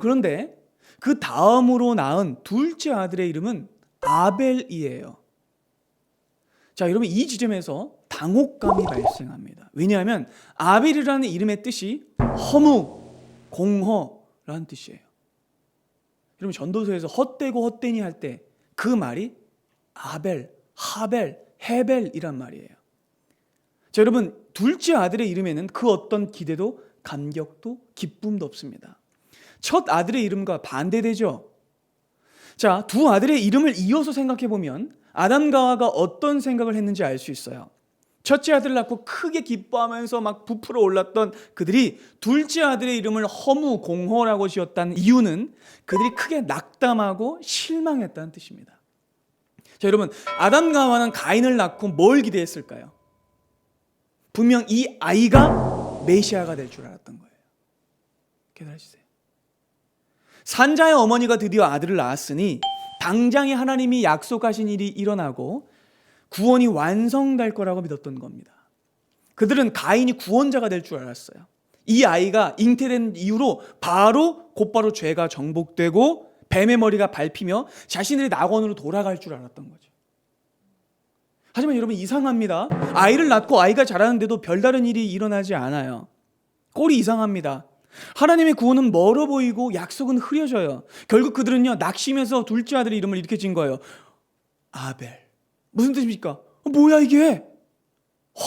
그런데 그 다음으로 낳은 둘째 아들의 이름은 아벨이에요. 자, 여러분 이 지점에서 당혹감이 발생합니다. 왜냐하면 아벨이라는 이름의 뜻이 허무, 공허라는 뜻이에요. 여러분 전도서에서 헛되고 헛되니 할 때 그 말이 아벨, 하벨, 헤벨이란 말이에요. 자, 여러분 둘째 아들의 이름에는 그 어떤 기대도 감격도 기쁨도 없습니다. 첫 아들의 이름과 반대되죠. 자, 두 아들의 이름을 이어서 생각해 보면 아담과 하와가 어떤 생각을 했는지 알 수 있어요. 첫째 아들을 낳고 크게 기뻐하면서 막 부풀어 올랐던 그들이 둘째 아들의 이름을 허무 공허라고 지었다는 이유는 그들이 크게 낙담하고 실망했다는 뜻입니다. 자, 여러분 아담과 하와는 가인을 낳고 뭘 기대했을까요? 분명 이 아이가 메시아가 될 줄 알았던 거예요. 기다려주세요. 산자의 어머니가 드디어 아들을 낳았으니 당장에 하나님이 약속하신 일이 일어나고 구원이 완성될 거라고 믿었던 겁니다. 그들은 가인이 구원자가 될 줄 알았어요. 이 아이가 잉태된 이후로 곧바로 죄가 정복되고 뱀의 머리가 밟히며 자신들의 낙원으로 돌아갈 줄 알았던 거죠. 하지만 여러분 이상합니다. 아이를 낳고 아이가 자라는데도 별다른 일이 일어나지 않아요. 꼴이 이상합니다. 하나님의 구원은 멀어 보이고 약속은 흐려져요. 결국 그들은요 낙심해서 둘째 아들의 이름을 이렇게 지은 거예요. 아벨. 무슨 뜻입니까? 뭐야 이게?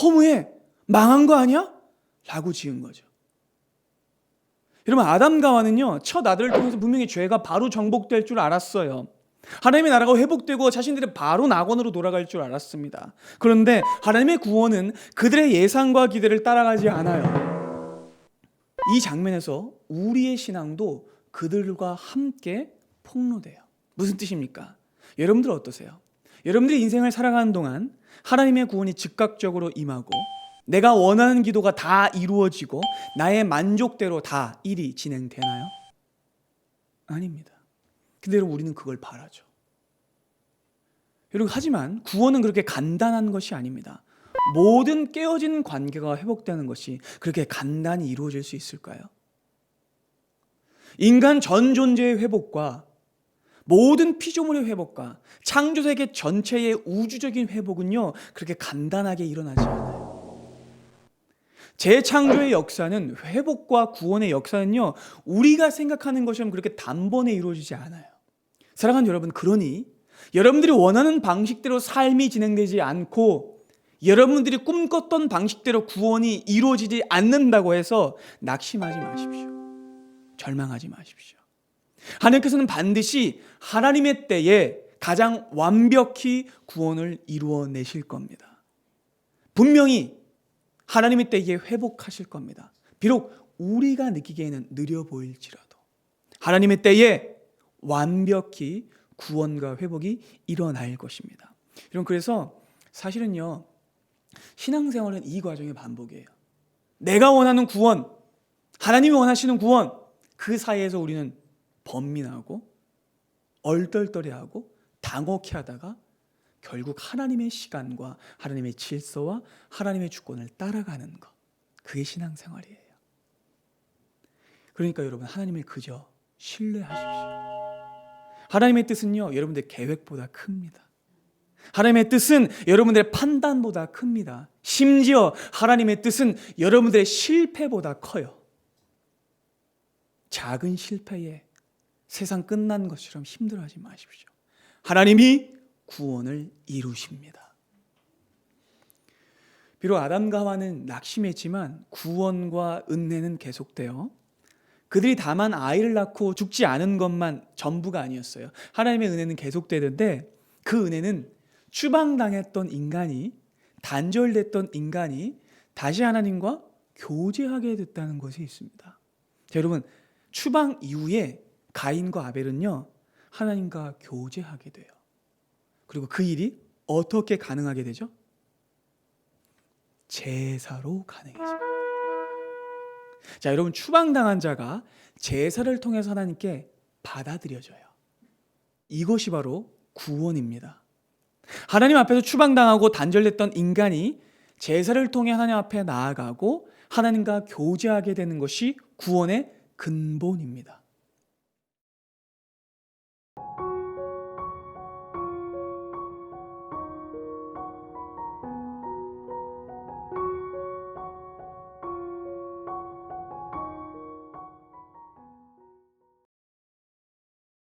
허무해. 망한 거 아니야? 라고 지은 거죠. 여러분 아담과 하와는요 첫 아들을 통해서 분명히 죄가 바로 정복될 줄 알았어요. 하나님의 나라가 회복되고 자신들이 바로 낙원으로 돌아갈 줄 알았습니다. 그런데 하나님의 구원은 그들의 예상과 기대를 따라가지 않아요. 이 장면에서 우리의 신앙도 그들과 함께 폭로돼요. 무슨 뜻입니까? 여러분들 어떠세요? 여러분들의 인생을 살아가는 동안 하나님의 구원이 즉각적으로 임하고 내가 원하는 기도가 다 이루어지고 나의 만족대로 다 일이 진행되나요? 아닙니다. 근데 여러분 우리는 그걸 바라죠. 여러분 하지만 구원은 그렇게 간단한 것이 아닙니다. 모든 깨어진 관계가 회복되는 것이 그렇게 간단히 이루어질 수 있을까요? 인간 전 존재의 회복과 모든 피조물의 회복과 창조세계 전체의 우주적인 회복은요 그렇게 간단하게 일어나지 않아요. 재창조의 역사는 회복과 구원의 역사는요 우리가 생각하는 것처럼 그렇게 단번에 이루어지지 않아요. 사랑하는 여러분, 그러니 여러분들이 원하는 방식대로 삶이 진행되지 않고 여러분들이 꿈꿨던 방식대로 구원이 이루어지지 않는다고 해서 낙심하지 마십시오. 절망하지 마십시오. 하나님께서는 반드시 하나님의 때에 가장 완벽히 구원을 이루어내실 겁니다. 분명히 하나님의 때에 회복하실 겁니다. 비록 우리가 느끼기에는 느려 보일지라도 하나님의 때에 완벽히 구원과 회복이 일어날 것입니다. 여러분 그래서 사실은요 신앙생활은 이 과정의 반복이에요. 내가 원하는 구원, 하나님이 원하시는 구원, 그 사이에서 우리는 번민하고 얼떨떨해하고 당혹해하다가 결국 하나님의 시간과 하나님의 질서와 하나님의 주권을 따라가는 것, 그게 신앙생활이에요. 그러니까 여러분 하나님을 그저 신뢰하십시오. 하나님의 뜻은요 여러분들의 계획보다 큽니다. 하나님의 뜻은 여러분들의 판단보다 큽니다. 심지어 하나님의 뜻은 여러분들의 실패보다 커요. 작은 실패에 세상 끝난 것처럼 힘들어하지 마십시오. 하나님이 구원을 이루십니다. 비록 아담과 하와는 낙심했지만 구원과 은혜는 계속되어 그들이 다만 아이를 낳고 죽지 않은 것만 전부가 아니었어요. 하나님의 은혜는 계속되는데 그 은혜는 추방당했던 인간이, 단절됐던 인간이 다시 하나님과 교제하게 됐다는 것이 있습니다. 자, 여러분 추방 이후에 가인과 아벨은요 하나님과 교제하게 돼요. 그리고 그 일이 어떻게 가능하게 되죠? 제사로 가능해집니다. 자, 여러분 추방당한 자가 제사를 통해서 하나님께 받아들여져요. 이것이 바로 구원입니다. 하나님 앞에서 추방당하고 단절됐던 인간이 제사를 통해 하나님 앞에 나아가고 하나님과 교제하게 되는 것이 구원의 근본입니다.